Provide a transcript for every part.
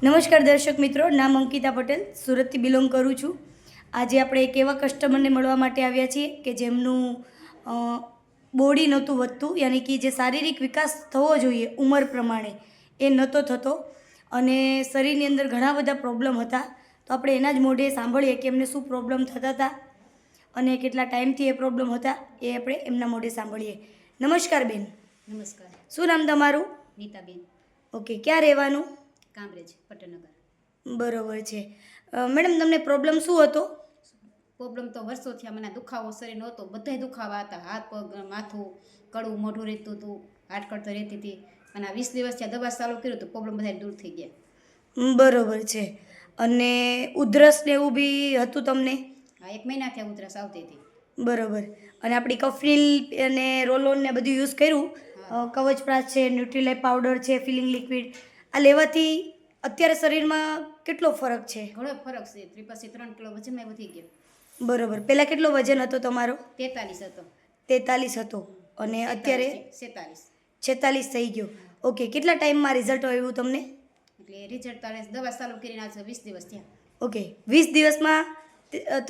નમસ્કાર દર્શક મિત્રો, નામ અંકિતા પટેલ, સુરતથી બિલોંગ કરું છું. આજે આપણે એક એવા કસ્ટમરને મળવા માટે આવ્યા છીએ કે જેમનું બોડી નહોતું વધતું, યાની કે જે શારીરિક વિકાસ થવો જોઈએ ઉંમર પ્રમાણે એ નહોતો થતો અને શરીરની અંદર ઘણા બધા પ્રોબ્લેમ હતા. તો આપણે એના જ મોઢે સાંભળીએ કે એમને શું પ્રોબ્લેમ થતા હતા અને કેટલા ટાઈમથી એ પ્રોબ્લેમ હતા એ આપણે એમના મોઢે સાંભળીએ. નમસ્કાર બેન. નમસ્કાર. શું નામ તમારું? નીતાબેન. ઓકે, ક્યાં રહેવાનું? કામરેજ, પટનગર. બરોબર છે. મેડમ, તમને પ્રોબ્લેમ શું હતો? પ્રોબ્લેમ તો વર્ષો થયા. મને દુખાવો શરીર નહોતો, બધાય દુખાવા હતા. હાથ પગ, માથું, કડવું મોઢું રહેતું હતું, હાડકડ તો રહેતી હતી. અને આ 20 દિવસ થયા દવા ચાલુ કર્યું તો પ્રોબ્લેમ બધા દૂર થઈ ગયા. બરોબર છે. અને ઉધરસ ને એવું બી હતું તમને? હા, 1 મહિના થયા ઉધરસ આવતી હતી. બરોબર. અને આપણી કફનીલ અને રોલોન ને બધું યુઝ કર્યું? કવચપ્રાશ છે, ન્યુટ્રીલાઇફ પાવડર છે, ફિલિંગ લિક્વિડ, આ લેવાથી અત્યારે શરીરમાં કેટલો ફરક છે? ઘણો ફરક છે. પછી 3 કિલો વજનમાં વધી ગયો. બરોબર. પહેલાં કેટલો વજન હતો તમારો? 43 હતો. 43 હતો અને અત્યારે 46. 46 થઈ ગયો. ઓકે, કેટલા ટાઈમમાં રિઝલ્ટ આવ્યું તમને? એટલે રિઝલ્ટ તારે દવા ચાલુ કરીને આજે 20 દિવસ થયા. ઓકે, 20 દિવસમાં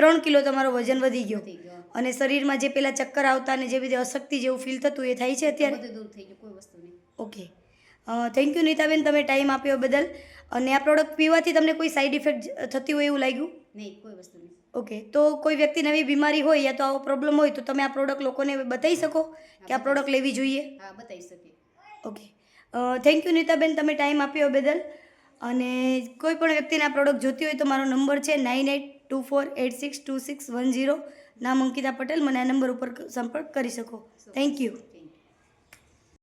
3 કિલો તમારો વજન વધી ગયો. વધી ગયો. અને શરીરમાં જે પેલા ચક્કર આવતા અને જે બધી અશક્તિ જેવું ફીલ થતું એ થાય છે અત્યારે? બધું દૂર થઈ ગયું, કોઈ વસ્તુ નહીં. ઓકે, થેન્ક યુ નીતાબેન, તમે ટાઈમ આપ્યો બદલ. અને આ પ્રોડક્ટ પીવાથી તમને કોઈ સાઈડ ઇફેક્ટ થતી હોય એવું લાગ્યું? નહીં, કોઈ વસ્તુ નહીં. ઓકે, તો કોઈ વ્યક્તિ નવી બીમારી હોય યા તો આવો પ્રોબ્લેમ હોય તો તમે આ પ્રોડક્ટ લોકોને બતાવી શકો કે આ પ્રોડક્ટ લેવી જોઈએ? હા, બતાવી શકીએ. ઓકે, થેન્ક યુ નીતાબેન, તમે ટાઈમ આપ્યો બદલ. અને કોઈ પણ વ્યક્તિને આ પ્રોડક્ટ જોતી હોય તો મારો નંબર છે 9824862610. નામ અંકિતા પટેલ. મને આ નંબર ઉપર સંપર્ક કરી શકો. Thank you.